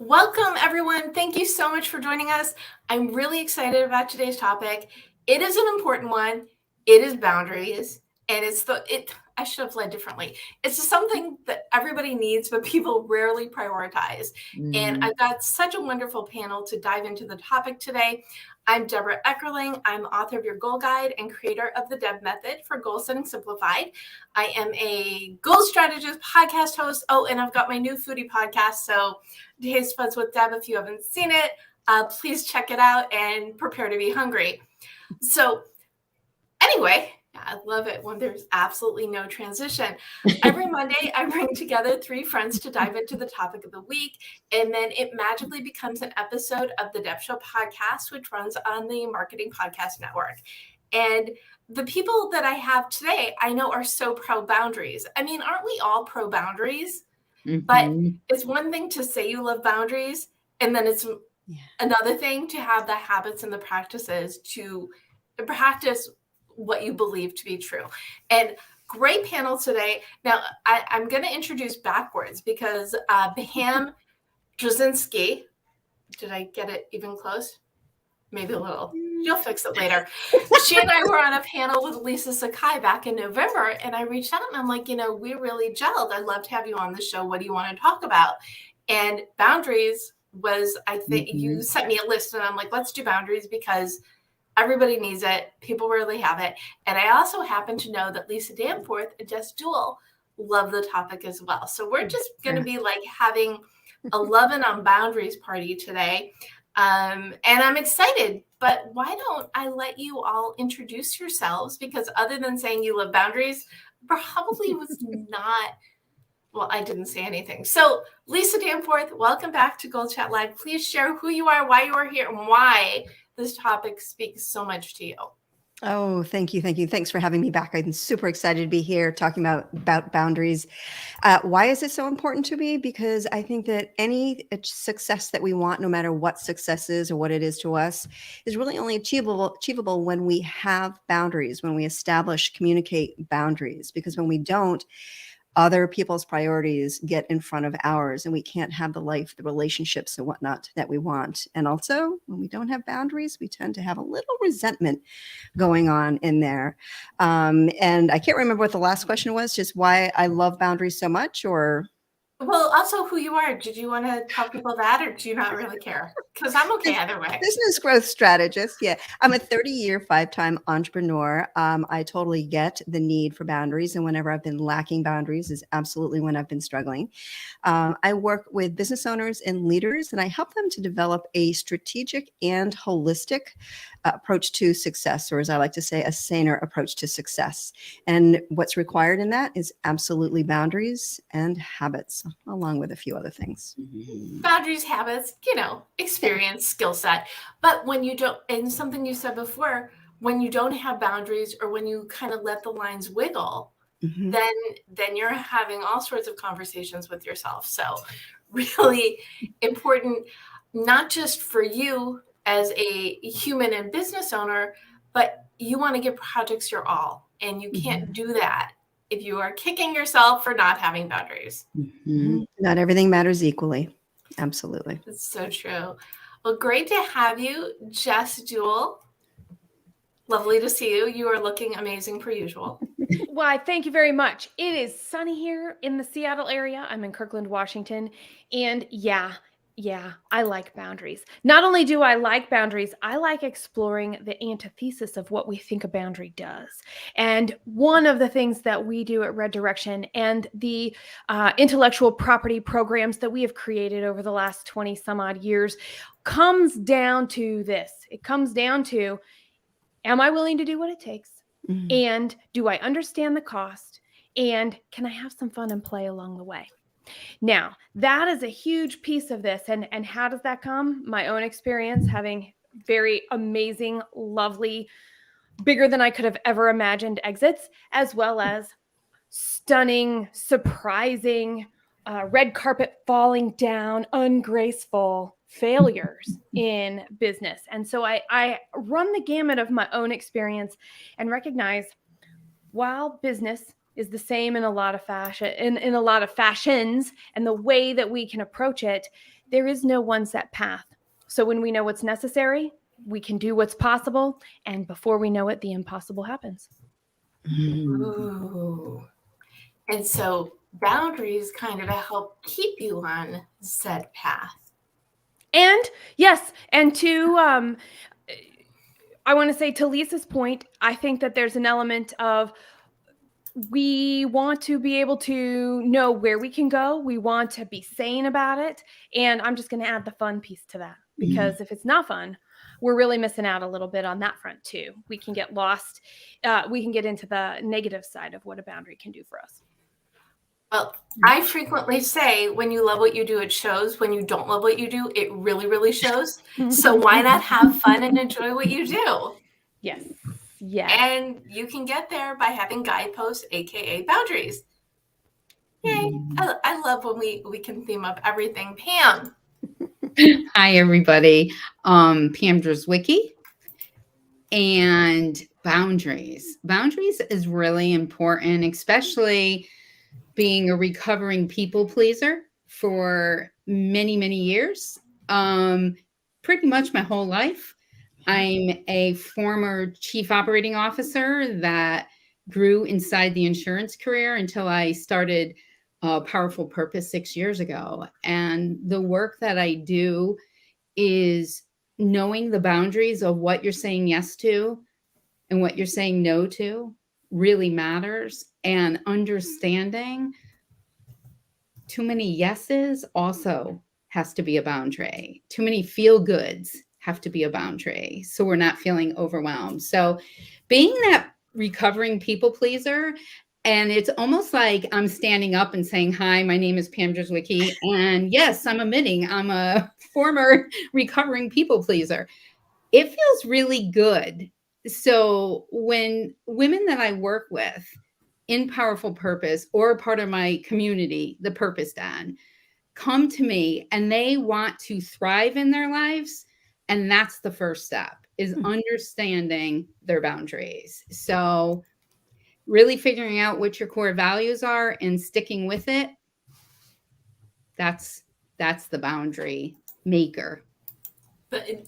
Welcome, everyone. Thank you so much for joining us. I'm really excited about today's topic. It is an important one. It is boundaries, and I should have led differently. It's just something that everybody needs, but people rarely prioritize. And I've got such a wonderful panel to dive into the topic today. I'm Debra Eckerling. I'm author of Your Goal Guide and creator of the Deb Method for Goal Setting Simplified. I am a goal strategist, podcast host. Oh, and I've got my new foodie podcast. So Taste Buds with Deb, if you haven't seen it, please check it out and prepare to be hungry. So anyway, I love it when there's absolutely no transition. Every Monday, I bring together 3 friends to dive into the topic of the week, and then it magically becomes an episode of the Deb Show podcast, which runs on the Marketing Podcast Network. And the people that I have today, I know are so pro boundaries. I mean, aren't we all pro boundaries? But it's one thing to say you love boundaries, and then it's another thing to have the habits and the practices to practice what you believe to be true. And great panel today. Now, I'm going to introduce backwards because Pam Drzewiecki, did I get it even close? Maybe a little. You'll fix it later. She and I were on a panel with Lisa Sakai back in November, and I reached out and I'm like, we really gelled. I'd love to have you on the show. What do you want to talk about? And boundaries was, I think, you sent me a list, and I'm like, let's do boundaries because everybody needs it. People rarely have it. And I also happen to know that Lisa Danforth and Jess Dewell love the topic as well. So we're just going to be like having a loving on boundaries party today. And I'm excited, but why don't I let you all introduce yourselves? Because other than saying you love boundaries, probably was not, well, I didn't say anything. So Lisa Danforth, welcome back to Goal Chat Live. Please share who you are, why you are here, and why this topic speaks so much to you. Oh, thank you. Thank you. Thanks for having me back. I'm super excited to be here talking about boundaries. Why is it so important to me? Because I think that any success that we want, no matter what success is or what it is to us, is really only achievable when we have boundaries, when we establish, communicate boundaries. Because when we don't, other people's priorities get in front of ours, and we can't have the life, the relationships and whatnot that we want. And also, when we don't have boundaries, we tend to have a little resentment going on in there. And I can't remember what the last question was, just why I love boundaries so much, or... Well, also who you are. Did you want to tell people that, or do you not really care? Because I'm okay either way. Business growth strategist. Yeah. I'm a 30-year, 5-time entrepreneur. I totally get the need for boundaries. And whenever I've been lacking boundaries is absolutely when I've been struggling. I work with business owners and leaders, and I help them to develop a strategic and holistic approach to success, or as I like to say, a saner approach to success. And what's required in that is absolutely boundaries and habits, along with a few other things. Boundaries, habits, experience, skill set. But when you don't, and something you said before, when you don't have boundaries, or when you kind of let the lines wiggle, then you're having all sorts of conversations with yourself. So really important, not just for you as a human and business owner, but you want to give projects your all. And you can't do that if you are kicking yourself for not having boundaries. Not everything matters equally. Absolutely. That's so true. Well, great to have you, Jess Dewell. Lovely to see you. You are looking amazing per usual. Why, thank you very much. It is sunny here in the Seattle area. I'm in Kirkland, Washington. And yeah, I like boundaries. Not only do I like boundaries, I like exploring the antithesis of what we think a boundary does. And one of the things that we do at Red Direction and the intellectual property programs that we have created over the last 20 some odd years comes down to this. It comes down to, am I willing to do what it takes? And do I understand the cost? And can I have some fun and play along the way? Now, that is a huge piece of this. And how does that come? My own experience, having very amazing, lovely, bigger than I could have ever imagined exits, as well as stunning, surprising, red carpet falling down, ungraceful failures in business. And so I run the gamut of my own experience and recognize, while business is the same in a lot of fashion, in a lot of fashions, and the way that we can approach it, there is no one set path. So when we know what's necessary, we can do what's possible. And before we know it, the impossible happens. Ooh. And so boundaries kind of help keep you on said path. And yes, and to I want to say, to Lisa's point, I think that there's an element of, we want to be able to know where we can go. We want to be sane about it. And I'm just going to add the fun piece to that, because if it's not fun, we're really missing out a little bit on that front too. We can get lost. We can get into the negative side of what a boundary can do for us. Well, I frequently say, when you love what you do, it shows. When you don't love what you do, it really, really shows. So why not have fun and enjoy what you do? Yes. Yes. And you can get there by having guideposts, aka boundaries. Yay! I love when we can theme up everything. Pam. Hi, everybody. Pam Drzewiecki. And boundaries. Boundaries is really important, especially being a recovering people pleaser for many, many years. Pretty much my whole life. I'm a former chief operating officer that grew inside the insurance career until I started Powerful Purpose 6 years ago. And the work that I do is knowing the boundaries of what you're saying yes to and what you're saying no to really matters, and understanding too many yeses also has to be a boundary. Too many feel goods have to be a boundary, so we're not feeling overwhelmed. So being that recovering people pleaser, and it's almost like I'm standing up and saying, hi, my name is Pam Drzewiecki, and yes, I'm admitting I'm a former recovering people pleaser. It feels really good. So when women that I work with in Powerful Purpose or part of my community, the Purpose Den, come to me and they want to thrive in their lives, and that's the first step, is understanding their boundaries. So really figuring out what your core values are and sticking with it, that's the boundary maker. But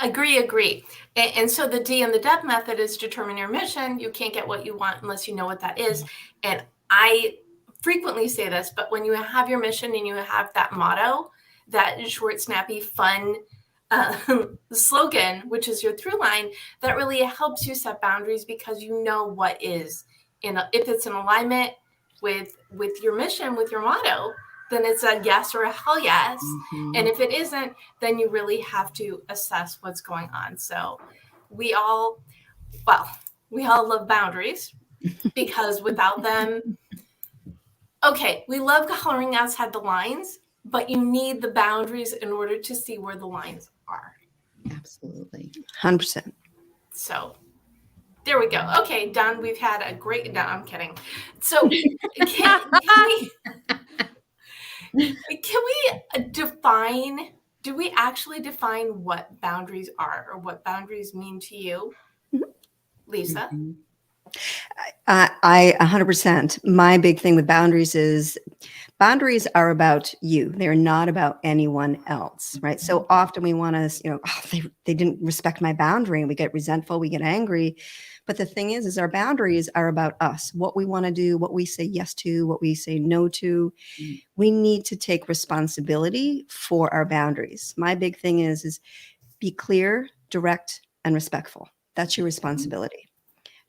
agree. And so the D in the DEP method is determine your mission. You can't get what you want unless you know what that is. And I frequently say this, but when you have your mission and you have that motto, that short, snappy, fun slogan, which is your through line, that really helps you set boundaries, because you know what is if it's in alignment with your mission, with your motto, then it's a yes or a hell yes. Mm-hmm. And if it isn't, then you really have to assess what's going on. So we all love boundaries, because without them, okay, we love coloring outside the lines, but you need the boundaries in order to see where the lines are. Absolutely. 100%. So there we go. Okay, Don, we've had a great, no, I'm kidding. So can we define, do we actually define what boundaries are, or what boundaries mean to you? Mm-hmm. Lisa? Mm-hmm. I 100%. My big thing with boundaries is boundaries are about you. They're not about anyone else, right? So often we want to, they didn't respect my boundary, and we get resentful, we get angry. But the thing is our boundaries are about us, what we want to do, what we say yes to, what we say no to. We need to take responsibility for our boundaries. My big thing is be clear, direct, and respectful. That's your responsibility.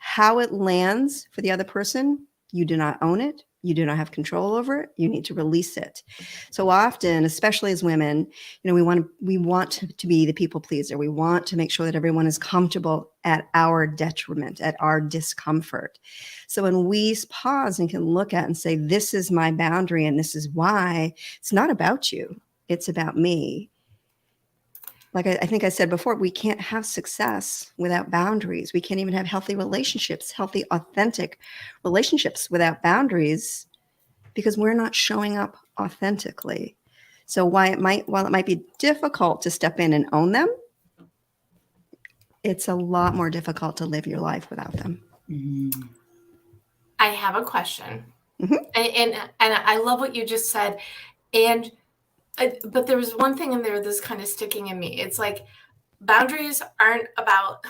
How it lands for the other person, you do not own it. You do not have control over it. You need to release it. So often, especially as women, we want to be the people pleaser. We want to make sure that everyone is comfortable at our detriment, at our discomfort. So when we pause and can look at and say, this is my boundary and this is why, it's not about you. It's about me. Like I think I said before, we can't have success without boundaries. We can't even have healthy relationships, healthy, authentic relationships without boundaries, because we're not showing up authentically. So while it might be difficult to step in and own them, it's a lot more difficult to live your life without them. Mm-hmm. I have a question. Mm-hmm. And I love what you just said. And But there was one thing in there that's kind of sticking in me. It's like boundaries aren't about,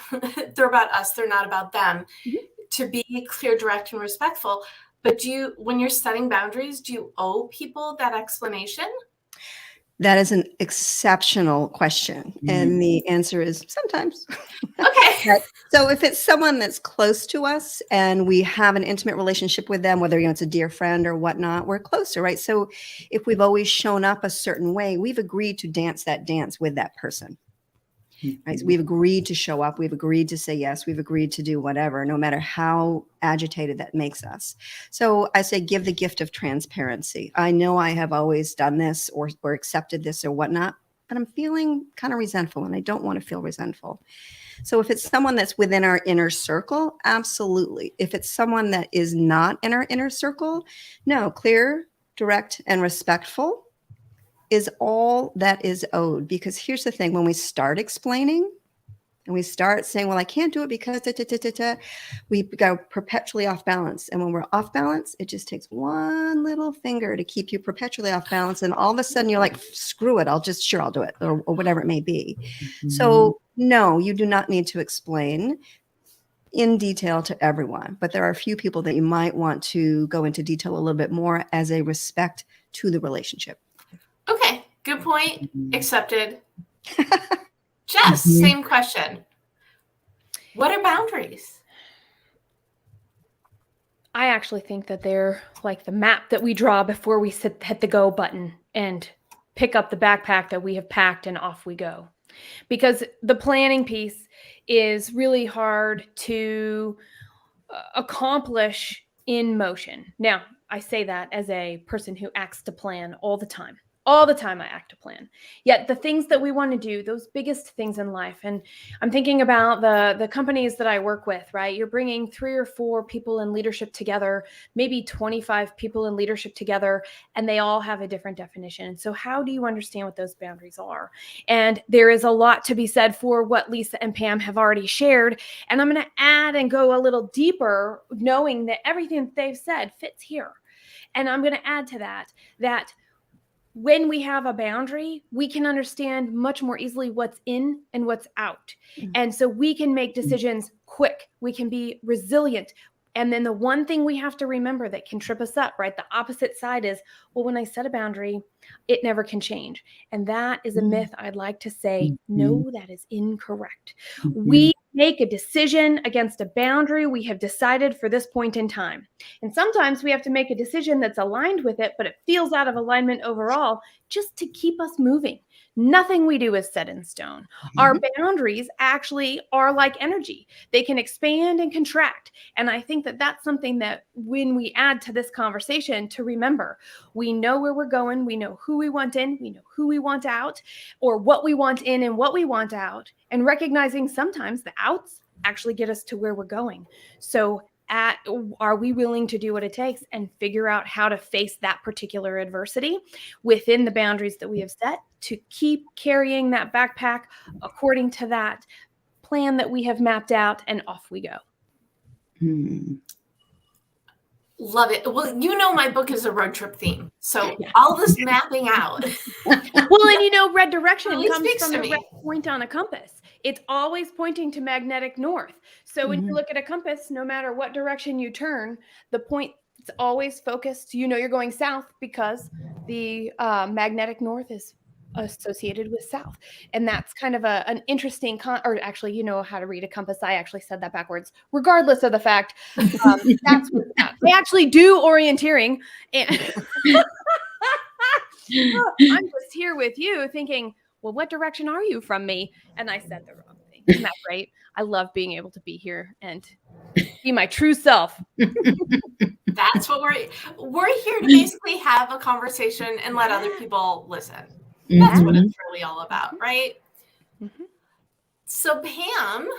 they're about us. They're not about them. Mhm. To be clear, direct, and respectful. But when you're setting boundaries, do you owe people that explanation? That is an exceptional question. And the answer is sometimes. Okay. So if it's someone that's close to us and we have an intimate relationship with them, whether it's a dear friend or whatnot, we're closer, right? So if we've always shown up a certain way, we've agreed to dance that dance with that person. Right? So we've agreed to show up. We've agreed to say yes. We've agreed to do whatever, no matter how agitated that makes us. So I say, give the gift of transparency. I know I have always done this or accepted this or whatnot, but I'm feeling kind of resentful and I don't want to feel resentful. So if it's someone that's within our inner circle, absolutely. If it's someone that is not in our inner circle, no, clear, direct, and respectful is all that is owed. Because here's the thing, when we start explaining and we start saying, well, I can't do it because we go perpetually off balance. And when we're off balance, it just takes one little finger to keep you perpetually off balance. And all of a sudden you're like, screw it, I'll do it, or whatever it may be. So no, you do not need to explain in detail to everyone, but there are a few people that you might want to go into detail a little bit more as a respect to the relationship. Okay, good point. Accepted. Jess, same question. What are boundaries? I actually think that they're like the map that we draw before we hit the go button and pick up the backpack that we have packed and off we go. Because the planning piece is really hard to accomplish in motion. Now, I say that as a person who acts to plan all the time. All the time I act to plan. Yet the things that we want to do, those biggest things in life, and I'm thinking about the companies that I work with, right? You're bringing 3 or 4 people in leadership together, maybe 25 people in leadership together, and they all have a different definition. So how do you understand what those boundaries are? And there is a lot to be said for what Lisa and Pam have already shared. And I'm going to add and go a little deeper, knowing that everything that they've said fits here. And I'm going to add to that when we have a boundary, we can understand much more easily what's in and what's out. And so we can make decisions quick. We can be resilient. And then the one thing we have to remember that can trip us up, right? The opposite side is, well, when I set a boundary, it never can change. And that is a myth. I'd like to say, no, that is incorrect. We make a decision against a boundary we have decided for this point in time. And sometimes we have to make a decision that's aligned with it, but it feels out of alignment overall just to keep us moving. Nothing we do is set in stone. Our boundaries actually are like energy. They can expand and contract. And I think that that's something that when we add to this conversation to remember, we know where we're going. We know who we want in. We know who we want out, or what we want in and what we want out. And recognizing sometimes the outs actually get us to where we're going. So are we willing to do what it takes and figure out how to face that particular adversity within the boundaries that we have set to keep carrying that backpack according to that plan that we have mapped out, and off we go. Love it. Well, my book is a road trip theme. So all this mapping out. Well, and red direction really comes speaks from to the me. red point on a compass. It's always pointing to magnetic north. So when you look at a compass, no matter what direction you turn, the point is always focused. You're going south because the magnetic north is associated with south. And that's kind of an interesting, or actually, how to read a compass. I actually said that backwards, regardless of the fact. That's what that. They actually do orienteering. And I'm just here with you thinking, well, what direction are you from me? And I said the wrong thing. Isn't that great? I love being able to be here and be my true self. That's what we're here to basically have a conversation and let other people listen. That's what it's really all about, right? So Pam.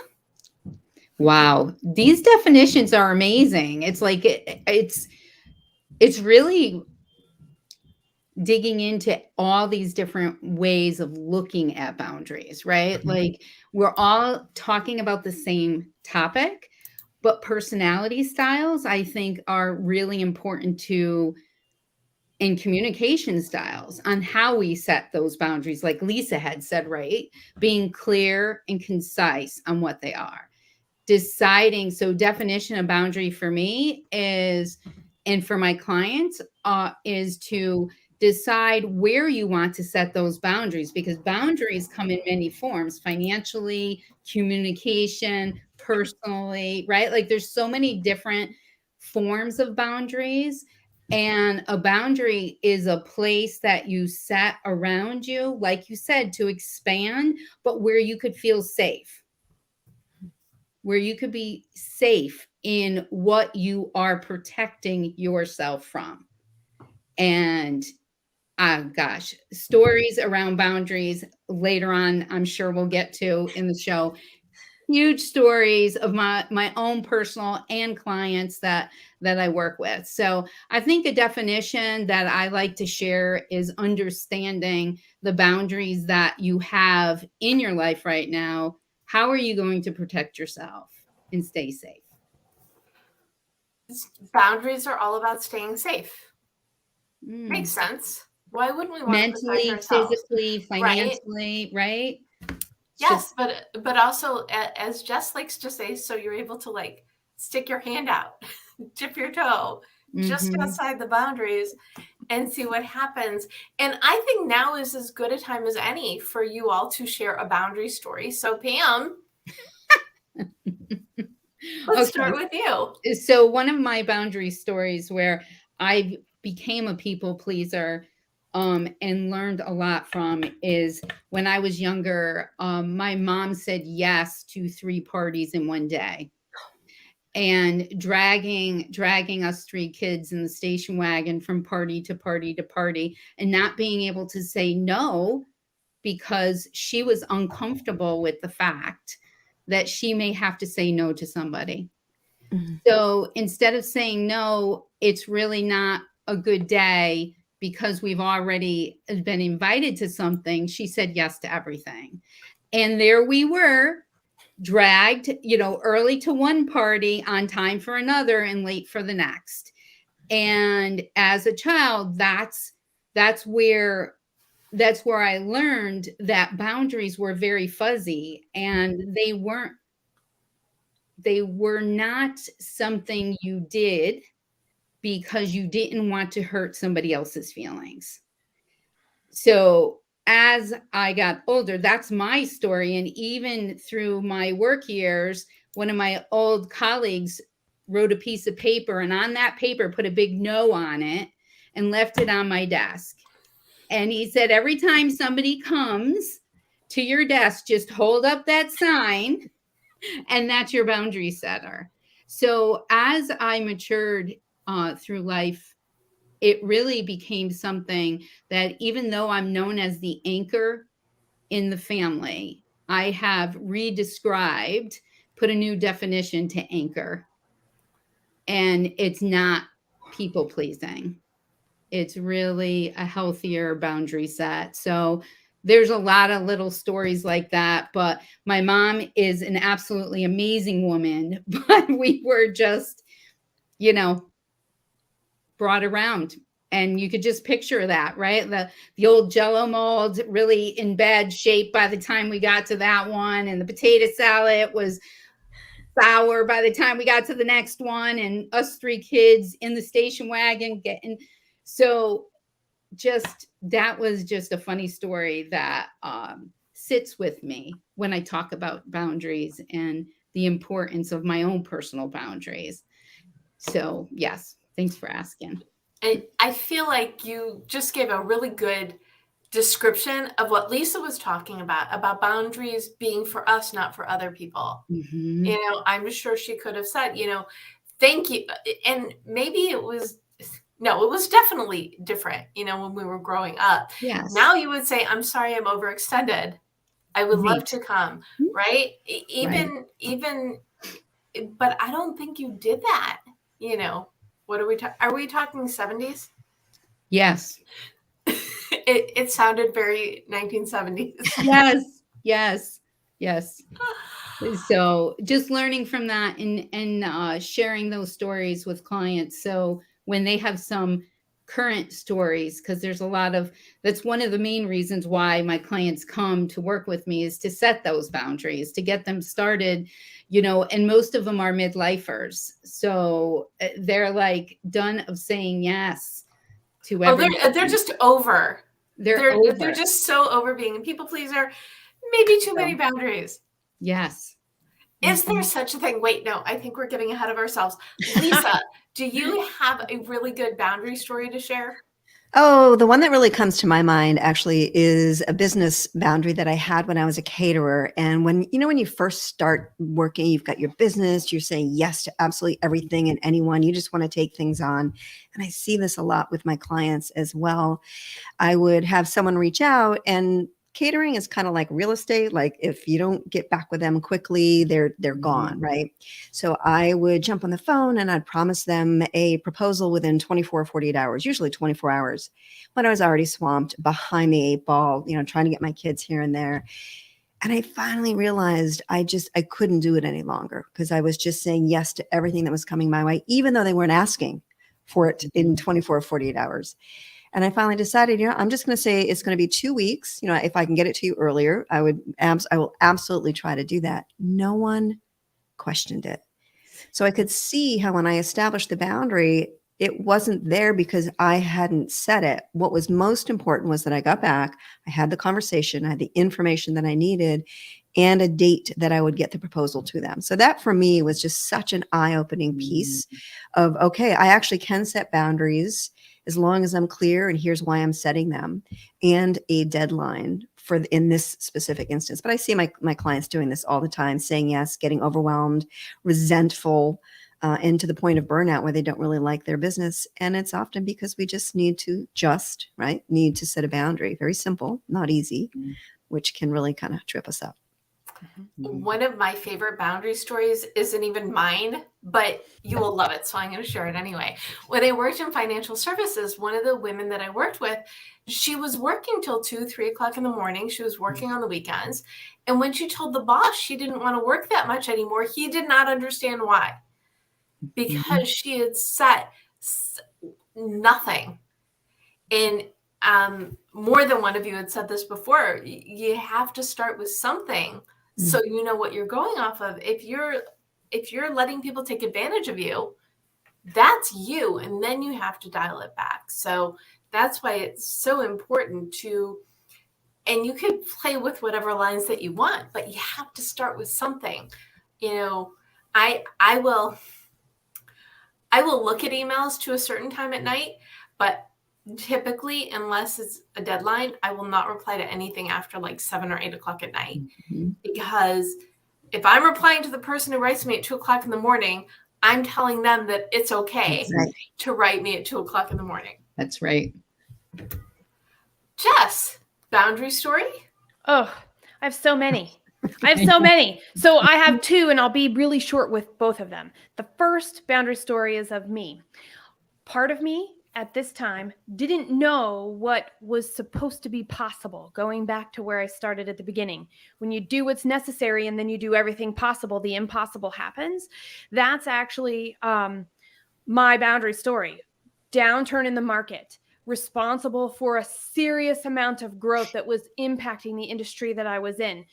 Wow. These definitions are amazing. It's like, it's really digging into all these different ways of looking at boundaries, right? Like we're all talking about the same topic, but personality styles, I think, are really important to and communication styles on how we set those boundaries, like Lisa had said, right? Being clear and concise on what they are. Deciding, so definition of boundary for me is, and for my clients, is to decide where you want to set those boundaries, because boundaries come in many forms: financially, communication, personally, right? Like there's so many different forms of boundaries. And a boundary is a place that you set around you, like you said, to expand, but where you could feel safe, where you could be safe in what you are protecting yourself from. And gosh, stories around boundaries later on, I'm sure we'll get to in the show. Huge stories of my own personal and clients that I work with. So I think a definition that I like to share is understanding the boundaries that you have in your life right now. How are you going to protect yourself and stay safe? Boundaries are all about staying safe. Makes Mm. sense. Why wouldn't we want to protect Mentally, ourselves? physically, financially, right? Yes, but also, as Jess likes to say, so you're able to like stick your hand out, dip your toe just outside the boundaries and see what happens. And I think now is as good a time as any for you all to share a boundary story. So Pam, let's start with you. So one of my boundary stories where I became a people pleaser and learned a lot from is when I was younger. My mom said yes to 3 parties in one day, and dragging us 3 kids in the station wagon from party to party to party, and not being able to say no because she was uncomfortable with the fact that she may have to say no to somebody. So instead of saying no, it's really not a good day because we've already been invited to something, she said yes to everything. And there we were, dragged, early to one party, on time for another, and late for the next. And as a child, that's where I learned that boundaries were very fuzzy, and they were not something you did because you didn't want to hurt somebody else's feelings. So as I got older, that's my story. And even through my work years, one of my old colleagues wrote a piece of paper, and on that paper put a big no on it and left it on my desk. And he said, every time somebody comes to your desk, just hold up that sign, and that's your boundary setter. So as I matured through life, it really became something that, even though I'm known as the anchor in the family, I have redescribed, put a new definition to anchor. And it's not people pleasing. It's really a healthier boundary set. So there's a lot of little stories like that, but my mom is an absolutely amazing woman, but we were just, brought around. And you could just picture that, right? The old Jell-O mold, really in bad shape by the time we got to that one. And the potato salad was sour by the time we got to the next one. And us 3 kids in the station wagon getting, so that was just a funny story that sits with me when I talk about boundaries and the importance of my own personal boundaries. So yes, thanks for asking. I feel like you just gave a really good description of what Lisa was talking about boundaries being for us, not for other people. I'm sure she could have said, thank you. And maybe it was definitely different, when we were growing up. Yes. Now you would say, I'm sorry, I'm overextended. I would love to come, right? Even, but I don't think you did that, What are we talking 70s? Yes. It sounded very 1970s. Yes. So just learning from that and sharing those stories with clients. So when they have some current stories, because there's a lot of, that's one of the main reasons why my clients come to work with me, is to set those boundaries, to get them started, and most of them are midlifers. So they're like done of saying yes to everything. They're just over. They're over. They're just so over being a people pleaser. Maybe too many boundaries. Yes. Is there such a thing? Wait, no, I think we're getting ahead of ourselves. Lisa, do you have a really good boundary story to share? Oh, the one that really comes to my mind actually is a business boundary that I had when I was a caterer. And when you first start working, you've got your business, you're saying yes to absolutely everything and anyone, you just want to take things on. And I see this a lot with my clients as well. I would have someone reach out, and catering is kind of like real estate. Like if you don't get back with them quickly, they're gone, right? So I would jump on the phone and I'd promise them a proposal within 24 or 48 hours, usually 24 hours, when I was already swamped behind the 8 ball, trying to get my kids here and there. And I finally realized I couldn't do it any longer, because I was just saying yes to everything that was coming my way, even though they weren't asking for it in 24 or 48 hours. And I finally decided, I'm just going to say it's going to be 2 weeks. If I can get it to you earlier, I will absolutely try to do that. No one questioned it. So I could see how when I established the boundary, it wasn't there because I hadn't said it. What was most important was that I got back, I had the conversation, I had the information that I needed, and a date that I would get the proposal to them. So that for me was just such an eye-opening piece of, okay, I actually can set boundaries as long as I'm clear, and here's why I'm setting them, and a deadline in this specific instance. But I see my clients doing this all the time, saying yes, getting overwhelmed, resentful, and to the point of burnout where they don't really like their business. And it's often because we just need to set a boundary. Very simple, not easy, which can really kind of trip us up. One of my favorite boundary stories isn't even mine, but you will love it. So I'm going to share it anyway. When I worked in financial services, one of the women that I worked with, she was working till 2, 3 o'clock in the morning. She was working on the weekends. And when she told the boss she didn't want to work that much anymore, he did not understand why. Because she had set nothing. And more than one of you had said this before, you have to start with something. So you know what you're going off of. If you're letting people take advantage of you, that's you, and then you have to dial it back. So that's why it's so important and you can play with whatever lines that you want, but you have to start with something. I will look at emails to a certain time at night, but typically, unless it's a deadline, I will not reply to anything after like 7 or 8 o'clock at night. Because if I'm replying to the person who writes me at 2 o'clock in the morning, I'm telling them that it's okay to write me at 2 o'clock in the morning. That's right. Jess, boundary story? Oh, I have so many. So I have 2, and I'll be really short with both of them. The first boundary story is of me. Part of me at this time didn't know what was supposed to be possible, going back to where I started at the beginning. When you do what's necessary and then you do everything possible, the impossible happens. That's actually my boundary story. Downturn in the market, responsible for a serious amount of growth that was impacting the industry that I was in.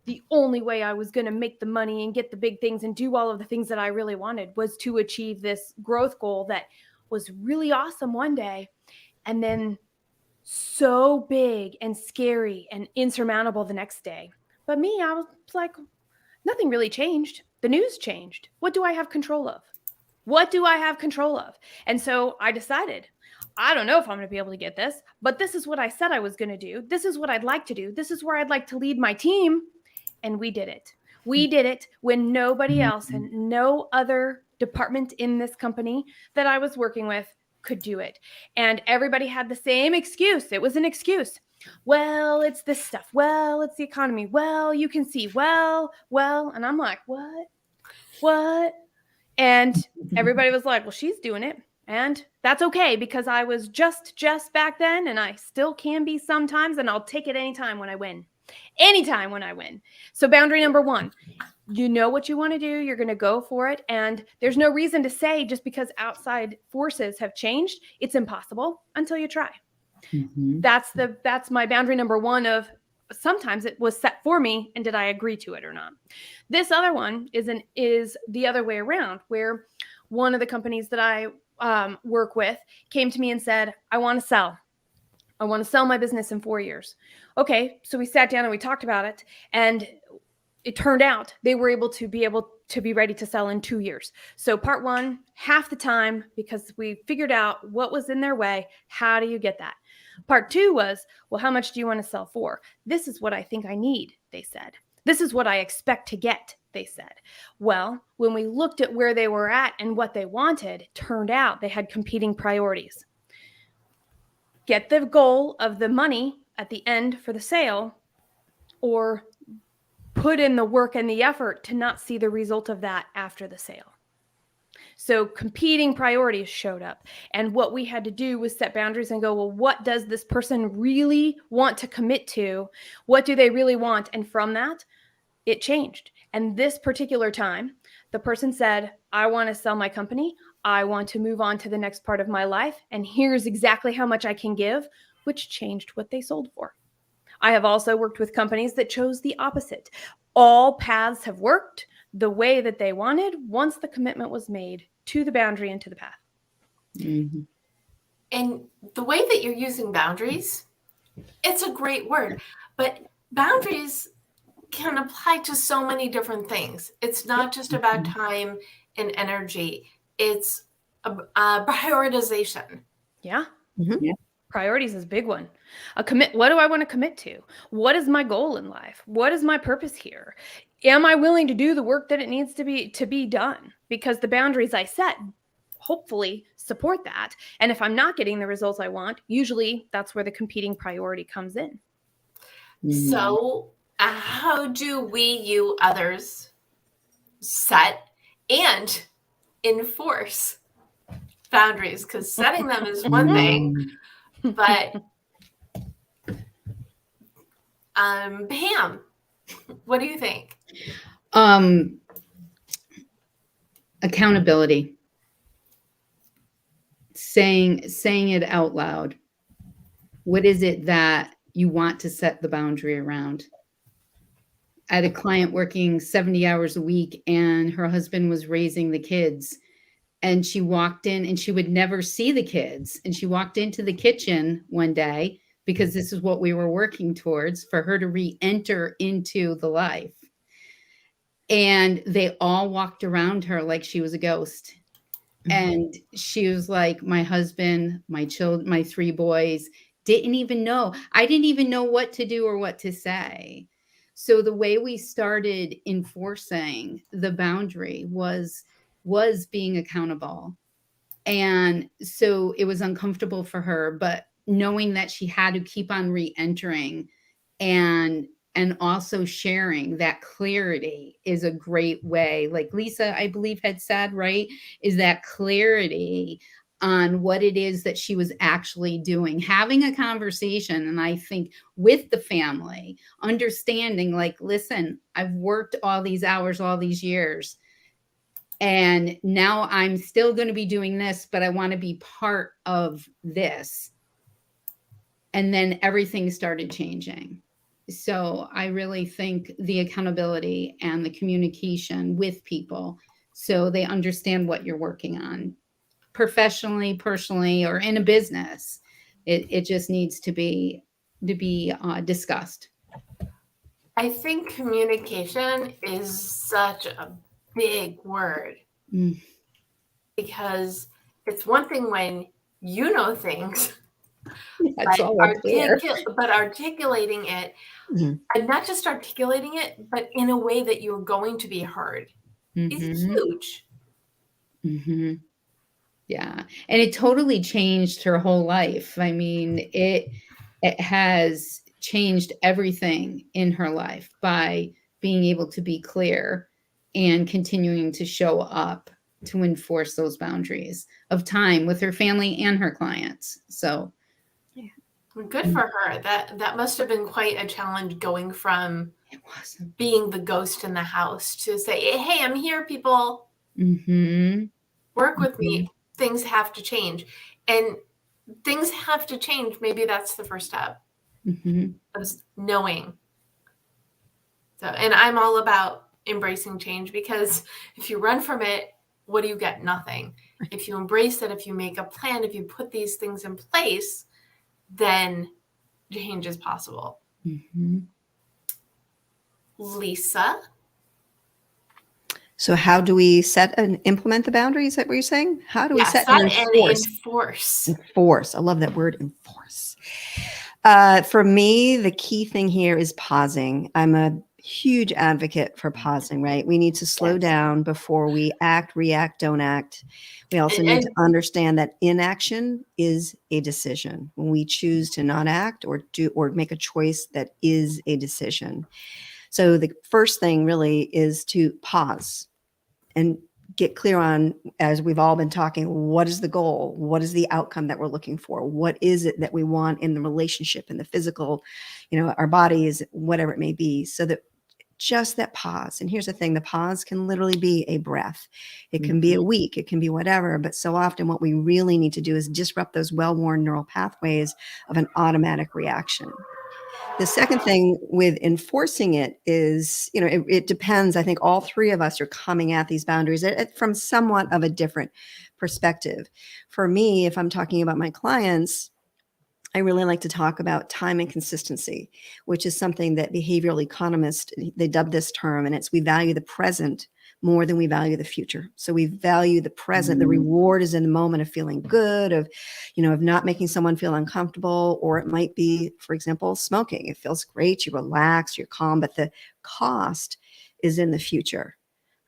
The only way I was going to make the money and get the big things and do all of the things that I really wanted was to achieve this growth goal that was really awesome one day, and then so big and scary and insurmountable the next day. But me, I was like, nothing really changed. The news changed. What do I have control of? And so I decided, I don't know if I'm going to be able to get this, but this is what I said I was going to do. This is what I'd like to do. This is where I'd like to lead my team. And we did it. We did it when nobody else and no other department in this company that I was working with could do it. And everybody had the same excuse. It was an excuse. Well, it's this stuff. Well, it's the economy. Well, you can see. Well. And I'm like, what? And everybody was like, well, she's doing it. And that's okay, because I was just back then, and I still can be sometimes, and I'll take it anytime when I win. So boundary number 1, You know what you want to do. You're going to go for it. And there's no reason to say just because outside forces have changed, it's impossible until you try. Mhm. That's my boundary number one of sometimes it was set for me and did I agree to it or not. This other one is the other way around, where one of the companies that I work with came to me and said, I want to sell my business in 4 years. Okay, so we sat down and we talked about it, and it turned out they were able to be ready to sell in 2 years. So part one, half the time, because we figured out what was in their way. How do you get that? Part two was, well, how much do you want to sell for? This is what I think I need, they said. This is what I expect to get, they said. Well, when we looked at where they were at and what they wanted, it turned out they had competing priorities. Get the goal of the money at the end for the sale, or put in the work and the effort to not see the result of that after the sale. So competing priorities showed up. And what we had to do was set boundaries and go, well, what does this person really want to commit to? What do they really want? And from that, it changed. And this particular time, the person said, I want to sell my company. I want to move on to the next part of my life. And here's exactly how much I can give, which changed what they sold for. I have also worked with companies that chose the opposite. All paths have worked the way that they wanted once the commitment was made to the boundary and to the path. Mhm. And the way that you're using boundaries, it's a great word, but boundaries can apply to so many different things. It's not just about time and energy. It's a prioritization. Yeah. Mhm. Yeah. Priorities is a big one. What do I want to commit to? What is my goal in life? What is my purpose here? Am I willing to do the work that it needs to be done? Because the boundaries I set hopefully support that. And if I'm not getting the results I want, usually that's where the competing priority comes in. Mhm. So, how do we, you others, set and enforce boundaries? Because setting them is one thing, but Pam, what do you think? Accountability. Saying it out loud. What is it that you want to set the boundary around? I had a client working 70 hours a week, and her husband was raising the kids. And she walked in, and she would never see the kids. And she walked into the kitchen one day, because this is what we were working towards, for her to re-enter into the life. And they all walked around her like she was a ghost. And she was like, my husband, my children, my 3 boys didn't even know. I didn't even know what to do or what to say. So the way we started enforcing the boundary was being accountable. And so it was uncomfortable for her, but knowing that she had to keep on re-entering, and also sharing that clarity is a great way. Like Lisa, I believe, had said, right, is that clarity on what it is that she was actually doing, having a conversation. And I think with the family, understanding, like, listen, I've worked all these hours, all these years, and now I'm still going to be doing this, but I want to be part of this. And then everything started changing. So I really think the accountability and the communication with people, so they understand what you're working on professionally, personally, or in a business. It just needs to be discussed. I think communication is such a big word Mm. because it's one thing when you know things, That's all up there. but articulating it, Mhm. and not just articulating it, but in a way that you're going to be heard is Mhm. huge. Mhm. Yeah. And it totally changed her whole life. I mean, it has changed everything in her life by being able to be clear and continuing to show up to enforce those boundaries of time with her family and her clients. So, Good for her. That must have been quite a challenge going from It wasn't. being the ghost in the house to say, hey, I'm here, people. Mm-hmm. Work with me. Things have to change. And things have to change. Maybe that's the first step Mm-hmm. of knowing. So, and I'm all about embracing change, because if you run from it, what do you get? Nothing. If you embrace it, if you make a plan, if you put these things in place, then change is possible. Mm-hmm. Lisa? So how do we set and implement the boundaries? Is that what you're saying? How do we set and enforce? Enforce. I love that word, enforce. For me, the key thing here is pausing. I'm a huge advocate for pausing, right? We need to slow down before we act, react, don't act. We also need to understand that inaction is a decision. When we choose to not act or make a choice, that is a decision. So the first thing really is to pause and get clear on, as we've all been talking, what is the goal? What is the outcome that we're looking for? What is it that we want in the relationship, in the physical, our bodies, whatever it may be, so that just that pause. And here's the thing, the pause can literally be a breath. It can be a week, it can be whatever, but so often what we really need to do is disrupt those well-worn neural pathways of an automatic reaction. The second thing with enforcing it is, it depends. I think all three of us are coming at these boundaries from somewhat of a different perspective. For me, if I'm talking about my clients, I really like to talk about time and consistency, which is something that behavioral economists, they dub this term, and it's we value the present more than we value the future. So we value the present. The reward is in the moment of feeling good, of not making someone feel uncomfortable, or it might be, for example, smoking. It feels great, you relax, you're calm, but the cost is in the future,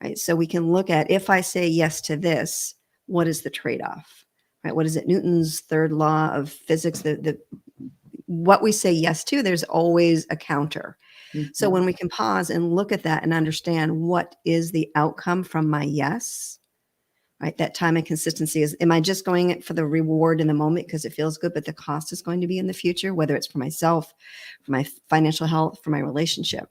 right? So we can look at, if I say yes to this, what is the trade-off, right? What is it? Newton's third law of physics, what we say yes to, there's always a counter. So when we can pause and look at that and understand what is the outcome from my yes, right? That time and consistency is, am I just going for the reward in the moment because it feels good, but the cost is going to be in the future, whether it's for myself, for my financial health, for my relationship.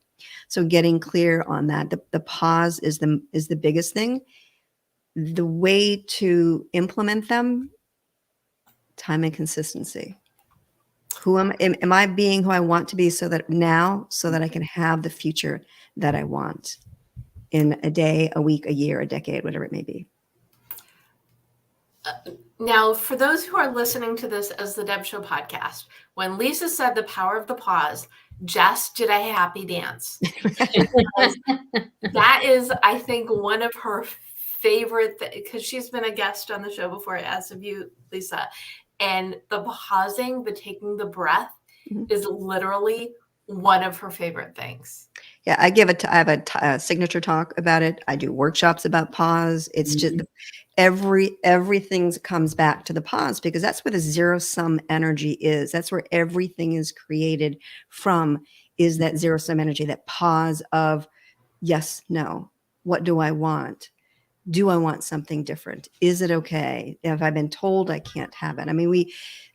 So getting clear on that, the pause is the biggest thing. The way to implement them, time and consistency. Who am I being who I want to be so that I can have the future that I want in a day, a week, a year, a decade, whatever it may be. Now, for those who are listening to this as the Deb Show podcast, when Lisa said the power of the pause, Jess did a happy dance. That is, I think, one of her favorite, because she's been a guest on the show before, as have you, Lisa. And the pausing, the taking the breath is literally one of her favorite things. Yeah, I have a signature talk about it. I do workshops about pause. It's just everything comes back to the pause, because that's where the zero-sum energy is. That's where everything is created from, is that zero-sum energy, that pause of yes, no. What do I want? Do I want something different? Is it okay? Have I been told I can't have it? I mean,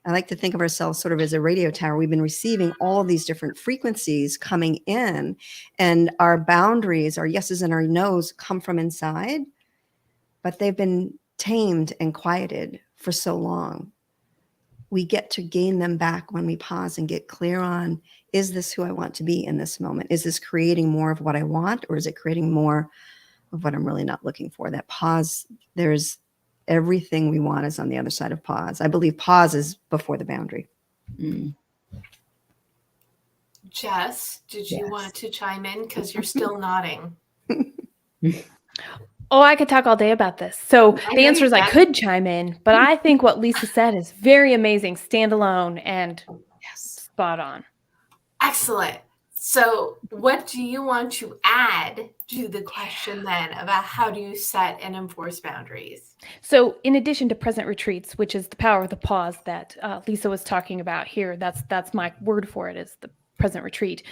I like to think of ourselves sort of as a radio tower. We've been receiving all of these different frequencies coming in, and our boundaries, our yeses and our nos, come from inside, but they've been tamed and quieted for so long. We get to gain them back when we pause and get clear on, is this who I want to be in this moment? Is this creating more of what I want, or is it creating more of what I'm really not looking for? That pause, there's everything we want is on the other side of pause. I believe pause is before the boundary. Jess, did you want to chime in? Because you're still nodding. Oh, I could talk all day about this. So the answer is I could chime in, but I think what Lisa said is very amazing, standalone, and spot on. Excellent. So what do you want to add to the question then about how do you set and enforce boundaries? So in addition to present retreats, which is the power of the pause that Lisa was talking about here, that's my word for it, is the present retreat.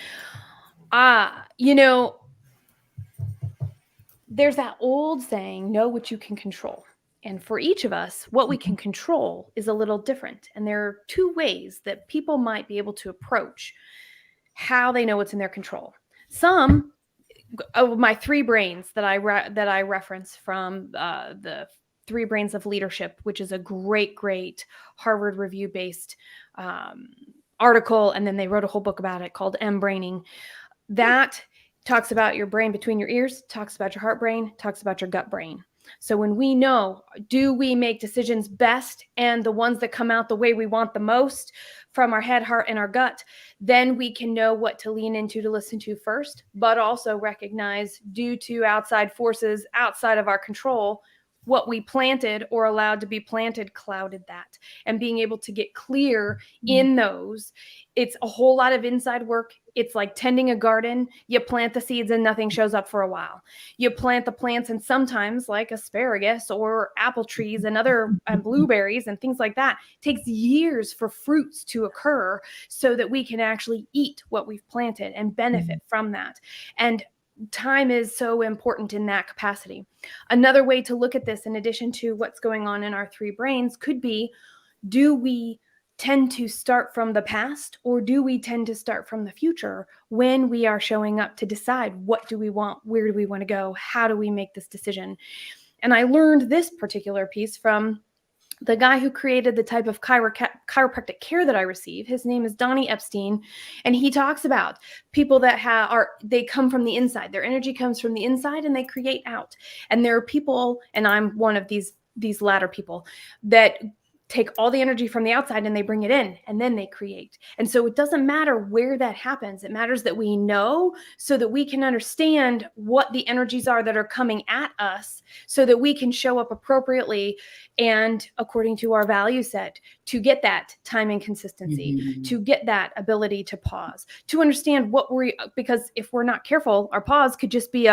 There's that old saying, know what you can control. And for each of us, what we can control is a little different. And there are two ways that people might be able to approach how they know what's in their control. Some of my three brains that I reference from the Three Brains of Leadership, which is a great Harvard Review based article. And then they wrote a whole book about it called M-Braining. That talks about your brain between your ears, talks about your heart brain, talks about your gut brain. So when we know, do we make decisions best and the ones that come out the way we want the most from our head, heart, and our gut, then we can know what to lean into to listen to first, but also recognize due to outside forces outside of our control, what we planted or allowed to be planted clouded that. And being able to get clear in those, it's a whole lot of inside work. It's like tending a garden. You plant the seeds and nothing shows up for a while. You plant the plants, and sometimes, like asparagus or apple trees and other blueberries and things like that, it takes years for fruits to occur so that we can actually eat what we've planted and benefit from that. And time is so important in that capacity. Another way to look at this, in addition to what's going on in our three brains, could be, do we tend to start from the past, or do we tend to start from the future when we are showing up to decide what do we want, where do we want to go, how do we make this decision? And I learned this particular piece from the guy who created the type of chiropractic care that I receive. His name is Donnie Epstein, and he talks about people that they come from the inside. Their energy comes from the inside, and they create out. And there are people, and I'm one of these latter people, that take all the energy from the outside and they bring it in, and then they create. And so it doesn't matter where that happens. It matters that we know, so that we can understand what the energies are that are coming at us, so that we can show up appropriately and according to our value set, to get that time and consistency, to get that ability to pause, to understand because if we're not careful, our pause could just be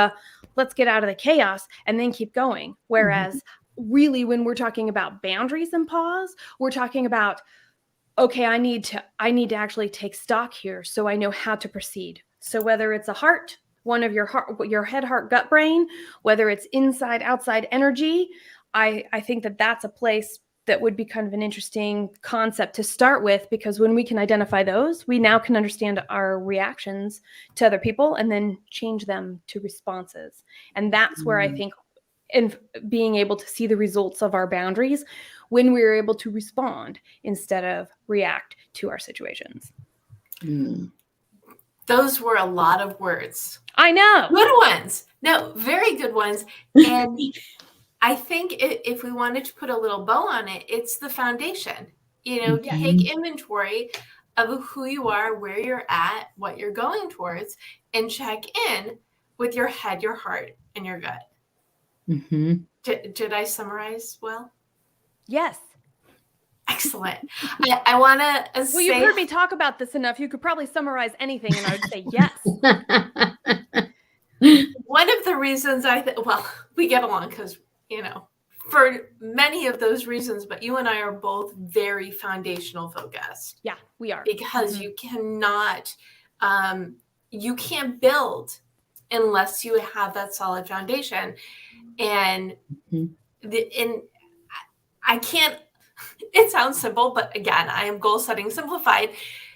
let's get out of the chaos and then keep going. Whereas really, when we're talking about boundaries and pause, we're talking about, okay, I need to actually take stock here so I know how to proceed. So whether it's one of your head, heart, gut, brain, whether it's inside, outside energy, I think that's a place that would be kind of an interesting concept to start with, because when we can identify those, we now can understand our reactions to other people and then change them to responses. And that's where I think, and being able to see the results of our boundaries when we're able to respond instead of react to our situations. Those were a lot of words. I know. Good ones. No, very good ones. And I think if we wanted to put a little bow on it, it's the foundation. Take inventory of who you are, where you're at, what you're going towards, and check in with your head, your heart, and your gut. Did I summarize well? Yes. Excellent. I want to Well, you've heard me talk about this enough. You could probably summarize anything, and I would say yes. One of the reasons we get along because, for many of those reasons, but you and I are both very foundational focused. Yeah, we are. Because you cannot, you can't build unless you have that solid foundation. And I can't, it sounds simple, but again, I am goal setting simplified.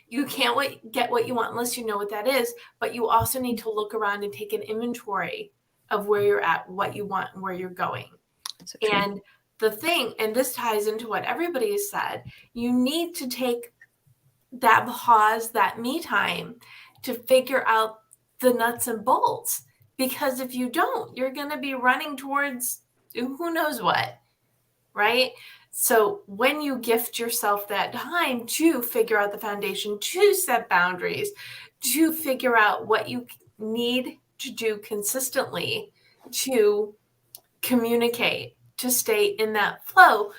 You can't get what you want unless you know what that is, but you also need to look around and take an inventory of where you're at, what you want, and where you're going. So and the thing, and this ties into what everybody has said, you need to take that pause, that me time, to figure out the nuts and bolts. Because if you don't, you're going to be running towards who knows what, right? So when you gift yourself that time to figure out the foundation, to set boundaries, to figure out what you need to do consistently to communicate, to stay in that flow,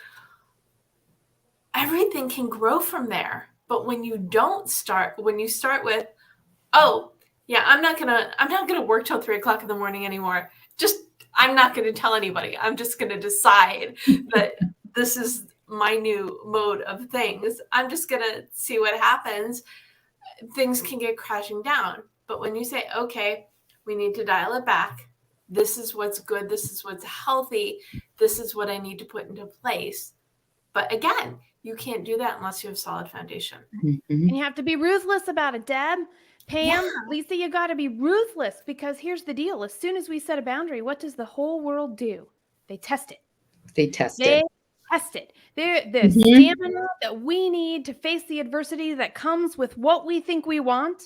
everything can grow from there. But when you start with, oh, yeah, I'm not gonna work till 3:00 in the morning anymore. I'm not gonna tell anybody. I'm just gonna decide that this is my new mode of things. I'm just gonna see what happens. Things can get crashing down. But when you say, okay, we need to dial it back. This is what's good. This is what's healthy. this is what I need to put into place. But again, you can't do that unless you have solid foundation. And you have to be ruthless about it, Deb. Pam, Lisa, you got to be ruthless, because here's the deal. As soon as we set a boundary, what does the whole world do? They test it. They test They it. test it. The stamina that we need to face the adversity that comes with what we think we want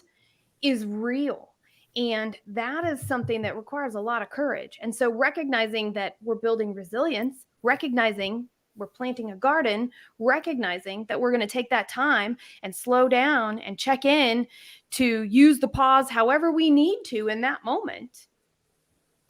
is real. And that is something that requires a lot of courage. And so recognizing that we're building resilience, recognizing we're planting a garden, recognizing that we're going to take that time and slow down and check in to use the pause however we need to in that moment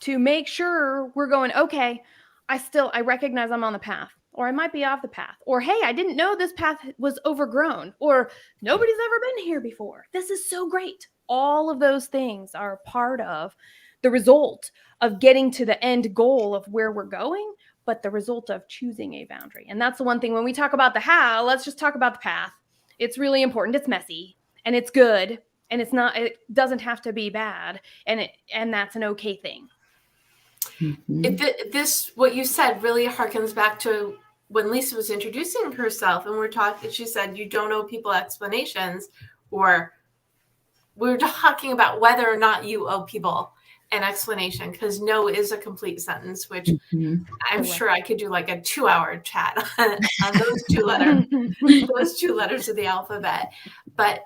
to make sure we're going, okay, I recognize I'm on the path, or I might be off the path, or hey, I didn't know this path was overgrown, or nobody's ever been here before. This is so great. All of those things are part of the result of getting to the end goal of where we're going, but the result of choosing a boundary. And that's the one thing when we talk about the how, let's just talk about the path. It's really important. It's messy and it's good, and it doesn't have to be bad, and that's an okay thing. What you said really harkens back to when Lisa was introducing herself, and she said, you don't owe people explanations, or we were talking about whether or not you owe people an explanation, because no is a complete sentence, which I'm sure I could do like a 2-hour chat on those two letters of the alphabet. But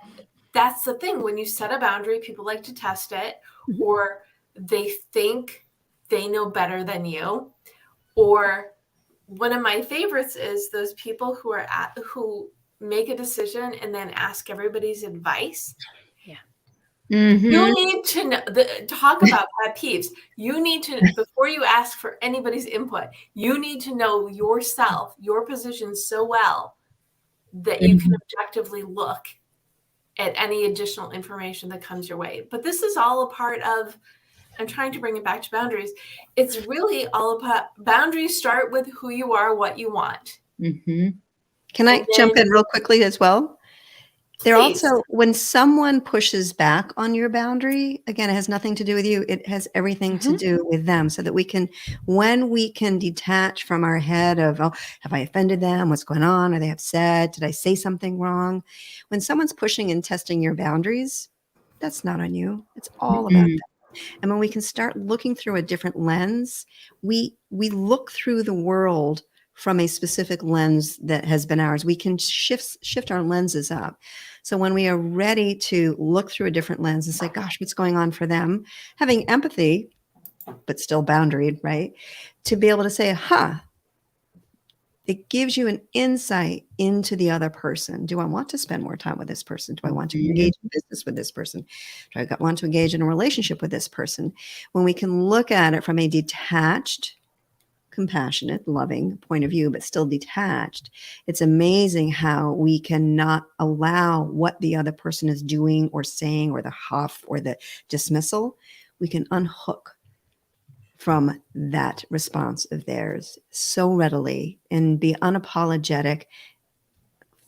that's the thing. When you set a boundary, people like to test it, or they think they know better than you. Or one of my favorites is those people who make a decision and then ask everybody's advice. Yeah. You need to know, talk about pet peeves. You need to, before you ask for anybody's input, you need to know yourself, your position so well that you can objectively look at any additional information that comes your way. But this is all a part of, I'm trying to bring it back to boundaries. It's really all about boundaries. Start with who you are, what you want. Can I jump in real quickly as well? They're Please. also, when someone pushes back on your boundary, again, it has nothing to do with you. It has everything to do with them, so that when we can detach from our head of, oh, have I offended them? What's going on? Are they upset? Did I say something wrong? When someone's pushing and testing your boundaries, that's not on you. It's all about them. And when we can start looking through a different lens, we look through the world from a specific lens that has been ours. We can shift our lenses up. So when we are ready to look through a different lens and say, gosh, what's going on for them? Having empathy, but still boundaried, right? To be able to say, it gives you an insight into the other person. Do I want to spend more time with this person? Do I want to engage in business with this person? Do I want to engage in a relationship with this person? When we can look at it from a detached, compassionate, loving point of view, but still detached, it's amazing how we cannot allow what the other person is doing or saying, or the huff or the dismissal. We can unhook from that response of theirs so readily and be unapologetic,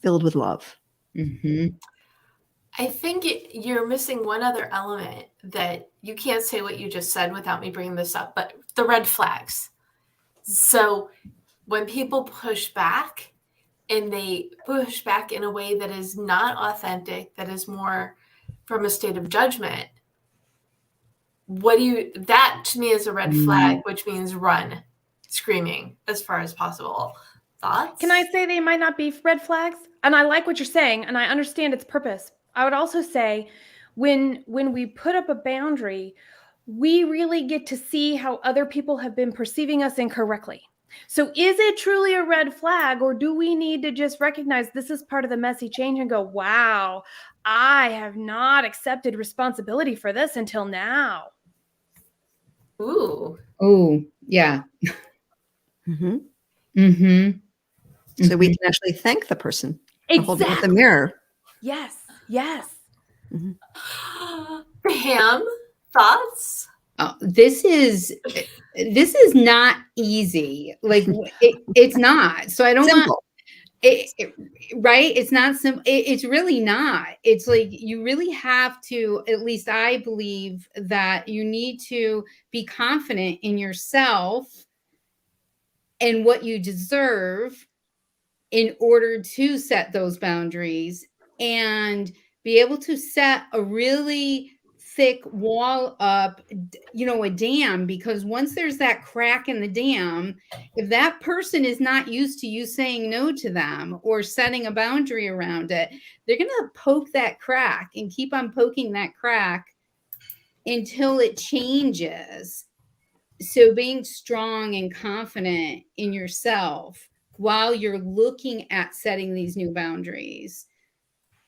filled with love. I think you're missing one other element that you can't say what you just said without me bringing this up, but the red flags. So when people push back, and they push back in a way that is not authentic, that is more from a state of judgment, that to me is a red flag, which means run, screaming as far as possible. Thoughts? Can I say they might not be red flags? And I like what you're saying, and I understand its purpose. I would also say when we put up a boundary, we really get to see how other people have been perceiving us incorrectly. So is it truly a red flag, or do we need to just recognize this is part of the messy change and go, wow, I have not accepted responsibility for this until now? Ooh. Oh, yeah. So we can actually thank the person for holding up the mirror. Yes. Pam, thoughts? This is not easy. Like it's not. So I don't Simple. Right? It's not simple. It's really not. It's like you really have to, at least I believe that you need to be confident in yourself and what you deserve in order to set those boundaries and be able to set a really thick wall up, a dam, because once there's that crack in the dam, if that person is not used to you saying no to them or setting a boundary around it, they're going to poke that crack and keep on poking that crack until it changes. So being strong and confident in yourself while you're looking at setting these new boundaries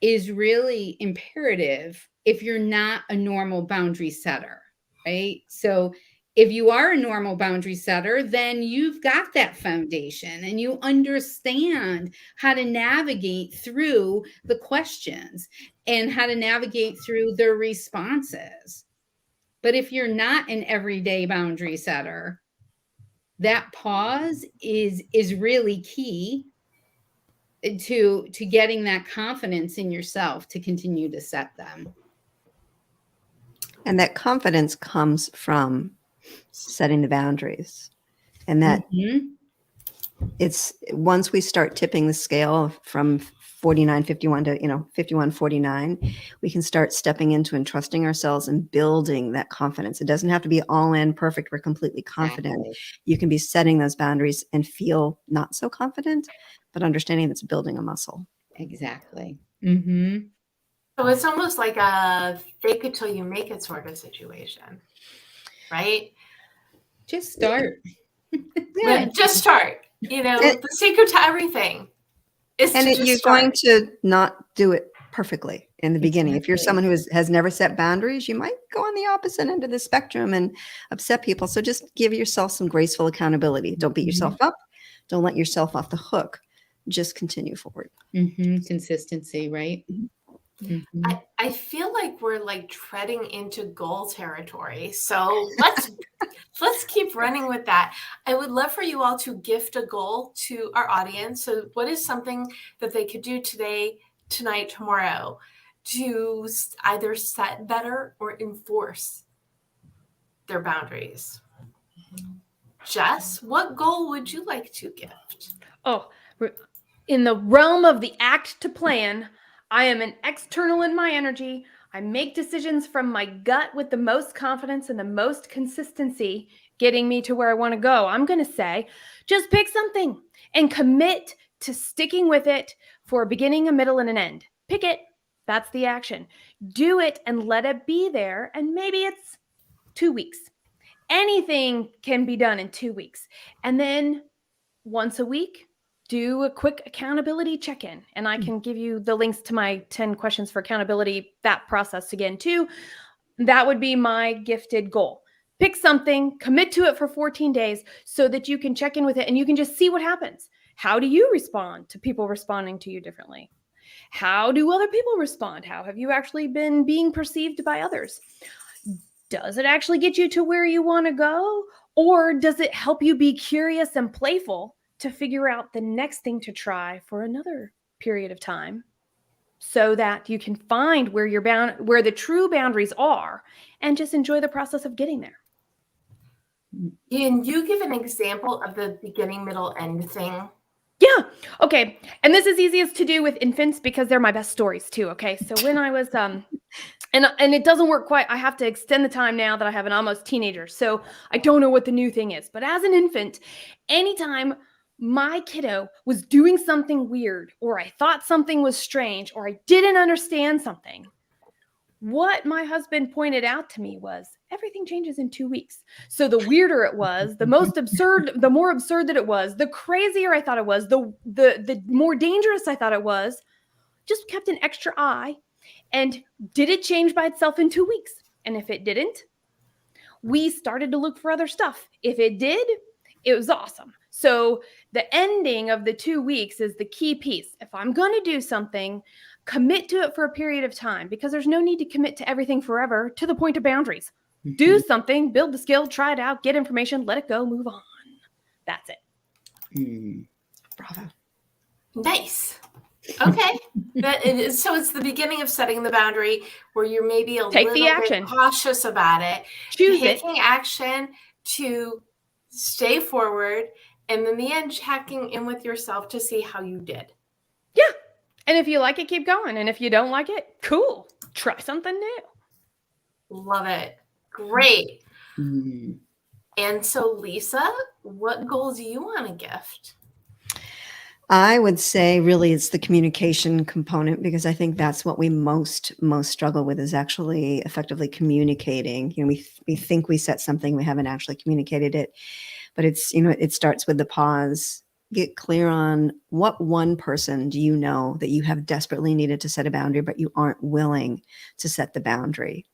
is really imperative if you're not a normal boundary setter, right? So if you are a normal boundary setter, then you've got that foundation and you understand how to navigate through the questions and how to navigate through the responses. But if you're not an everyday boundary setter, that pause is really key to getting that confidence in yourself to continue to set them. And that confidence comes from setting the boundaries. And that it's once we start tipping the scale from 49-51 to 51-49, we can start stepping into and trusting ourselves and building that confidence. It doesn't have to be all in perfect or completely confident. Exactly. You can be setting those boundaries and feel not so confident, but understanding that's building a muscle. Exactly. So it's almost like a fake it till you make it sort of situation, right? Just start. Yeah, just start. The secret to everything is to just you're start. going to not do it perfectly in the beginning. Exactly. If you're someone who has never set boundaries, you might go on the opposite end of the spectrum and upset people. So just give yourself some graceful accountability. Don't beat yourself up. Don't let yourself off the hook. Just continue forward. Consistency, right? I feel like we're like treading into goal territory. So let's keep running with that. I would love for you all to gift a goal to our audience. So what is something that they could do today, tonight, tomorrow to either set better or enforce their boundaries? Jess, what goal would you like to gift? Oh, in the realm of the act to plan, I am an external in my energy. I make decisions from my gut with the most confidence and the most consistency, getting me to where I want to go. I'm going to say, just pick something and commit to sticking with it for a beginning, a middle, and an end. Pick it. That's the action. Do it and let it be there. And maybe it's 2 weeks. Anything can be done in 2 weeks. And then once a week, do a quick accountability check-in. And I can give you the links to my 10 questions for accountability, that process again too. That would be my gifted goal. Pick something, commit to it for 14 days so that you can check in with it and you can just see what happens. How do you respond to people responding to you differently? How do other people respond? How have you actually been being perceived by others? Does it actually get you to where you want to go? Or does it help you be curious and playful to figure out the next thing to try for another period of time so that you can find where where the true boundaries are and just enjoy the process of getting there? Can you give an example of the beginning, middle, end thing? Yeah. Okay. And this is easiest to do with infants because they're my best stories too. Okay. So when I was, and it doesn't work quite. I have to extend the time now that I have an almost teenager. So I don't know what the new thing is, but as an infant, anytime my kiddo was doing something weird, or I thought something was strange, or I didn't understand something, what my husband pointed out to me was everything changes in 2 weeks. So the weirder it was, the more absurd that it was, the crazier I thought it was, the more dangerous I thought it was, just kept an extra eye. And did it change by itself in 2 weeks? And if it didn't, we started to look for other stuff. If it did, it was awesome. So the ending of the 2 weeks is the key piece. If I'm going to do something, commit to it for a period of time, because there's no need to commit to everything forever to the point of boundaries. Do something, build the skill, try it out, get information, let it go, move on. That's it. Bravo. Nice. Okay. So it's the beginning of setting the boundary where you're maybe a Take little the action. bit cautious about it. Choose it. Taking action to stay forward And in the end, checking in with yourself to see how you did. Yeah. And if you like it, keep going. And if you don't like it, cool. Try something new. Love it. Great. Mhm. And so, Lisa, what goals do you want to gift? I would say really it's the communication component, because I think that's what we most struggle with, is actually effectively communicating. We think we set something, we haven't actually communicated it, but it's, it starts with the pause. Get clear on what one person do you know that you have desperately needed to set a boundary, but you aren't willing to set the boundary.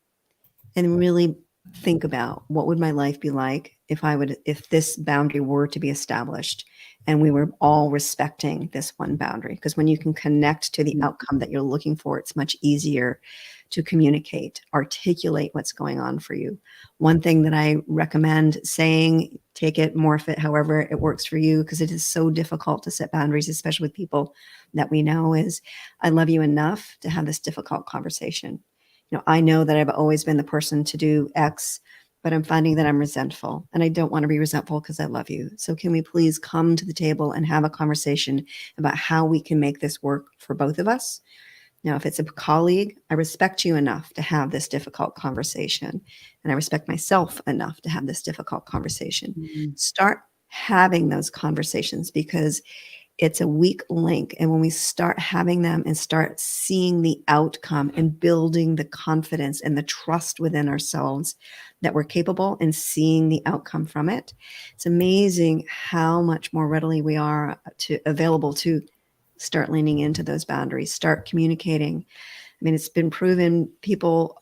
And really think about, what would my life be like if this boundary were to be established and we were all respecting this one boundary? Because when you can connect to the outcome that you're looking for, it's much easier to communicate, articulate what's going on for you. One thing that I recommend saying, take it, morph it, however it works for you, because it is so difficult to set boundaries, especially with people that we know, is, I love you enough to have this difficult conversation. I know that I've always been the person to do X, but I'm finding that I'm resentful, and I don't want to be resentful because I love you. So can we please come to the table and have a conversation about how we can make this work for both of us? Now, if it's a colleague, I respect you enough to have this difficult conversation, and I respect myself enough to have this difficult conversation. Mhm. Start having those conversations, because it's a weak link. And when we start having them and start seeing the outcome and building the confidence and the trust within ourselves that we're capable, and seeing the outcome from it, it's amazing how much more readily we are available to start leaning into those boundaries, start communicating. I mean, it's been proven, people,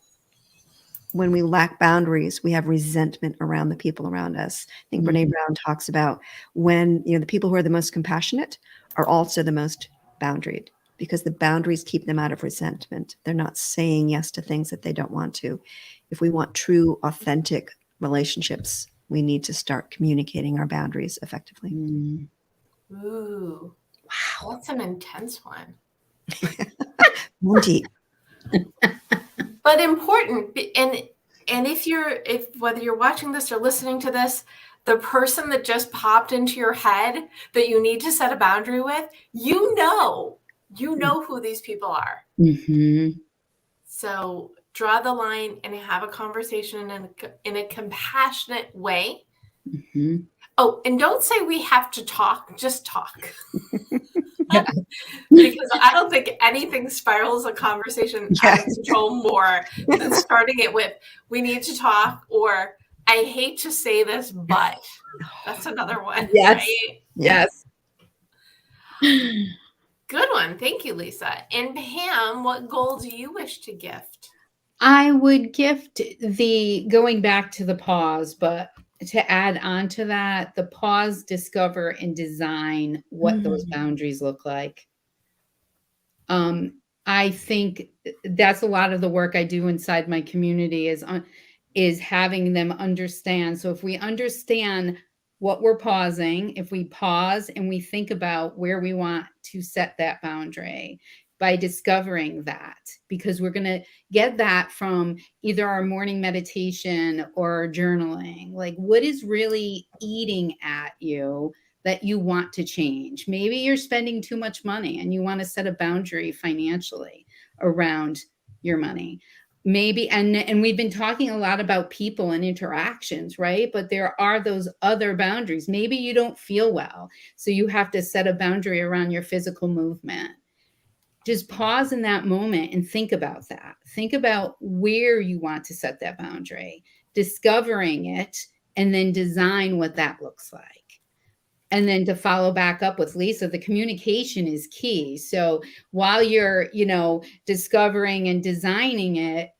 when we lack boundaries, we have resentment around the people around us. I think Brene Brown talks about, when the people who are the most compassionate are also the most boundaried, because the boundaries keep them out of resentment. They're not saying yes to things that they don't want to. If we want true, authentic relationships, we need to start communicating our boundaries effectively. Mhm. Ooh, wow, that's an intense one. Deep. But important. And if whether you're watching this or listening to this, the person that just popped into your head that you need to set a boundary with, you know who these people are. Mhm. So draw the line and have a conversation in a compassionate way. Mhm. Oh, and don't say we have to talk, just talk. Yeah. Because I don't think anything spirals a conversation out of control more than starting it with, we need to talk, or I hate to say this, but that's another one. Yes. Right? Yes. Good one. Thank you, Lisa. And Pam, what goal do you wish to gift? I would gift going back to the pause, but to add on to that, the pause, discover, and design what those boundaries look like. I think that's a lot of the work I do inside my community, is having them understand. So if we understand what we're pausing, if we pause and we think about where we want to set that boundary, by discovering that, because we're going to get that from either our morning meditation or journaling. Like, what is really eating at you that you want to change? Maybe you're spending too much money and you want to set a boundary financially around your money. Maybe, and we've been talking a lot about people and interactions, right? But there are those other boundaries. Maybe you don't feel well, so you have to set a boundary around your physical movement. Just pause in that moment and think about that. Think about where you want to set that boundary, discovering it, and then design what that looks like. And then to follow back up with Lisa, the communication is key. So while you're, discovering and designing it,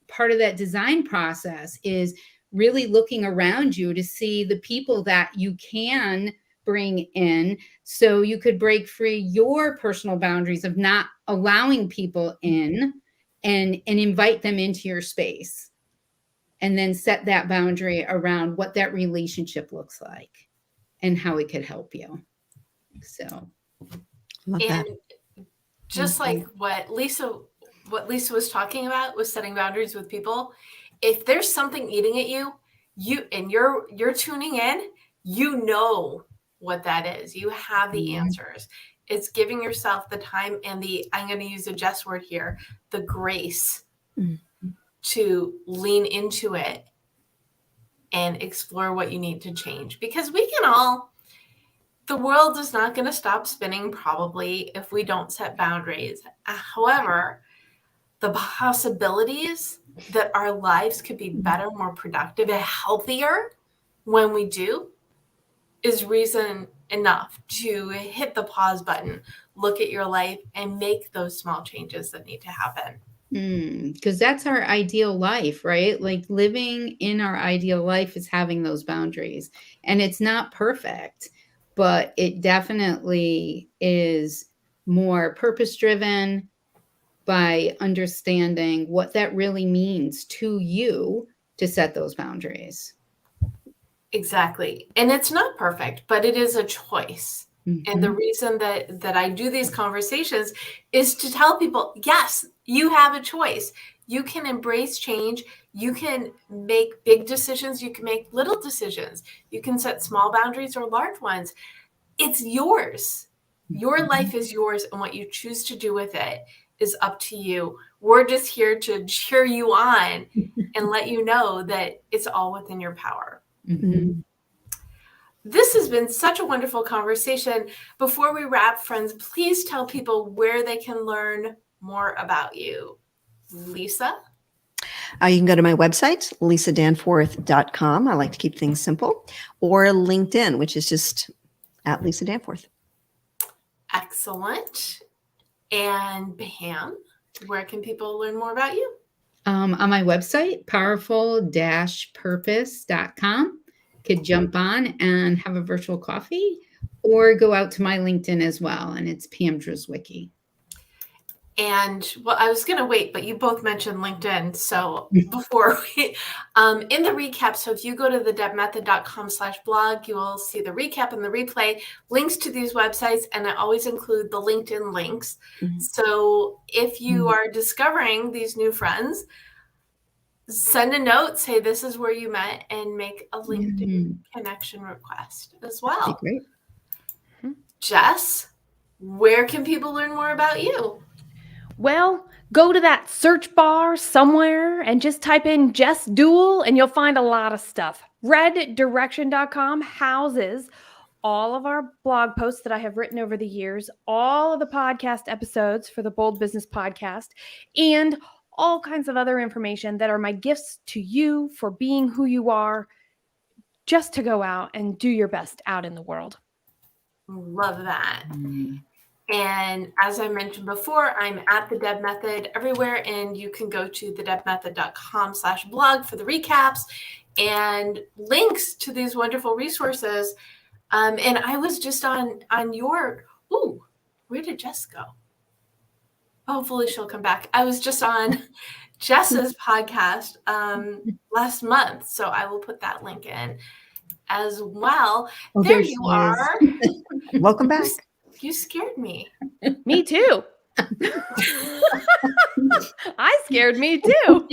part of that design process is really looking around you to see the people that you can bring in, so you could break free your personal boundaries of not allowing people in, and invite them into your space, and then set that boundary around what that relationship looks like and how it could help you. So, Love that. And just like what Lisa was talking about, was setting boundaries with people. If there's something eating at you, and you're tuning in, what that is. You have the Mhm. answers. It's giving yourself the time and I'm going to use a Jess word here, the grace Mm. to lean into it and explore what you need to change. Because the world is not going to stop spinning probably if we don't set boundaries. However, the possibilities that our lives could be better, more productive, and healthier when we do is reason enough to hit the pause button, look at your life, and make those small changes that need to happen. Because that's our ideal life, right? Like living in our ideal life is having those boundaries. And it's not perfect, but it definitely is more purpose driven by understanding what that really means to you to set those boundaries. Exactly. And it's not perfect, but it is a choice. And the Mhm. reason that I do these conversations is to tell people, yes, you have a choice. You can embrace change. You can make big decisions. You can make little decisions. You can set small boundaries or large ones. It's yours. Your life is yours, and what you choose to do with it is up to you. We're just here to cheer you on and let you know that it's all within your power. Mhm. This has been such a wonderful conversation. Before we wrap, friends, please tell people where they can learn more about you. Lisa? You can go to my website, lisadanforth.com. I like to keep things simple. Or LinkedIn, which is just at Lisa Danforth. Excellent. And Pam, where can people learn more about you? On my website, powerful-purpose.com. Could jump on and have a virtual coffee or go out to my LinkedIn as well. And it's Pam Drzewiecki. And well, I was going to wait, but you both mentioned LinkedIn. So before we, in the recap, so if you go to the debmethod.com/blog, you will see the recap and the replay, links to these websites, and I always include the LinkedIn links. Mhm. So if you are discovering these new friends, send a note, say this is where you met, and make a LinkedIn connection request as That'd be well. great. Jess, where can people learn more about you? Well, go to that search bar somewhere and just type in Jess Dewell and you'll find a lot of stuff. Reddirection.com houses all of our blog posts that I have written over the years, all of the podcast episodes for the Bold Business Podcast, and all kinds of other information that are my gifts to you for being who you are, just to go out and do your best out in the world. Love that. And as I mentioned before, I'm at the Deb Method everywhere, and you can go to thedebmethod.com/blog for the recaps and links to these wonderful resources. And I was just on your, where did Jess go? Hopefully she'll come back. I was just on Jess's podcast last month, so I will put that link in as well. Oh, there she you is. are. Welcome back. You scared me. Me too. I scared me too.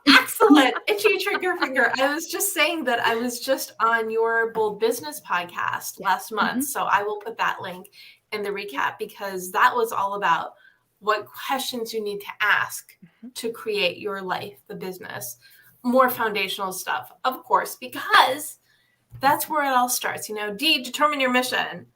Excellent. Itchy trigger finger. I was just saying that I was just on your Bold Business podcast last month. So I will put that link in the recap because that was all about what questions you need to ask to create your life, the business, more foundational stuff, of course, because that's where it all starts. Determine your mission.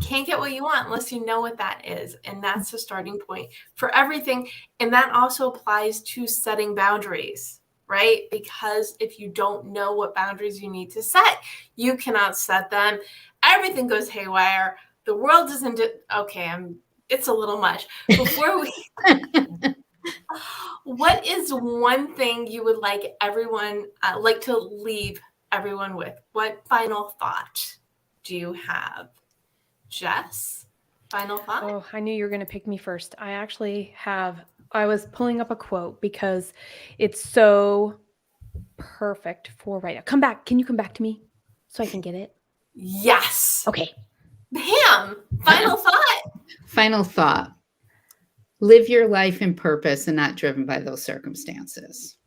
Can't get what you want unless you know what that is. And that's the starting point for everything. And that also applies to setting boundaries, right? Because if you don't know what boundaries you need to set, you cannot set them. Everything goes haywire. The world isn't it's a little much. Before we what is one thing you would like everyone like to leave everyone with? What final thought do you have? Jess, final thought? Oh, I knew you were going to pick me first. I was pulling up a quote because it's so perfect for right now. Come back. Can you come back to me so I can get it? Yes. Okay. Pam, final thought. Final thought. Live your life in purpose and not driven by those circumstances.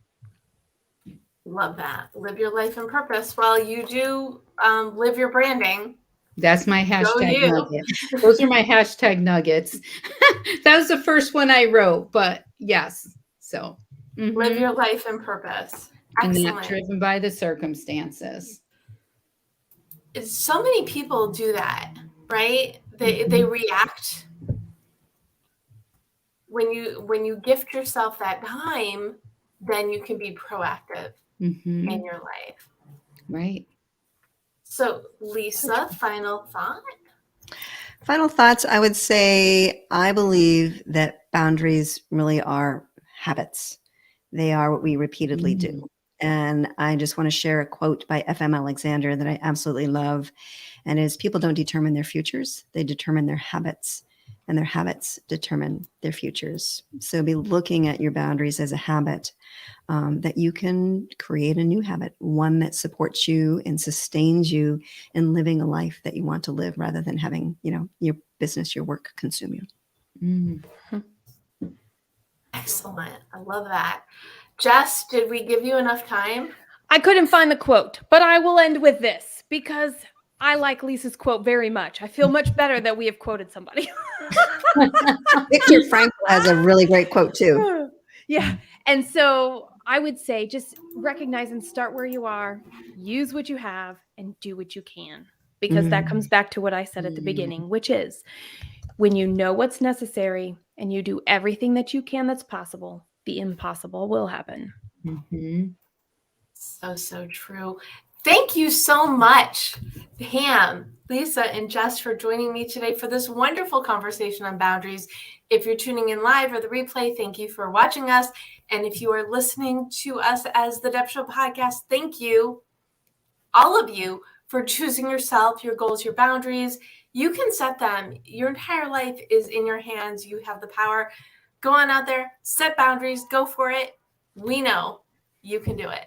Love that. Live your life in purpose. Well, you do live your branding. That's my Go hashtag you. nugget. Those are my hashtag nuggets. That was the first one I wrote, but yes. So Live your life in purpose. and not Excellent. driven by the circumstances. So many people do that, right? They react. When you gift yourself that time, then you can be proactive in your life. Right. So, Lisa, final thought? Final thoughts, I would say I believe that boundaries really are habits. They are what we repeatedly do. And I just want to share a quote by F.M. Alexander that I absolutely love. And is people don't determine their futures, they determine their habits. And their habits determine their futures. So be looking at your boundaries as a habit that you can create a new habit, one that supports you and sustains you in living a life that you want to live rather than having, your business, your work consume you. Excellent. I love that. Jess, did we give you enough time? I couldn't find the quote, but I will end with this because I like Lisa's quote very much. I feel much better that we have quoted somebody. Viktor Frankl has a really great quote too. Yeah. And so I would say just recognize and start where you are, use what you have, and do what you can. Because that comes back to what I said at the beginning, which is when you know what's necessary and you do everything that you can that's possible, the impossible will happen. So true. Thank you so much, Pam, Lisa, and Jess for joining me today for this wonderful conversation on boundaries. If you're tuning in live or the replay, thank you for watching us. And if you are listening to us as the Deb Show podcast, thank you, all of you, for choosing yourself, your goals, your boundaries. You can set them. Your entire life is in your hands. You have the power. Go on out there, set boundaries, go for it. We know you can do it.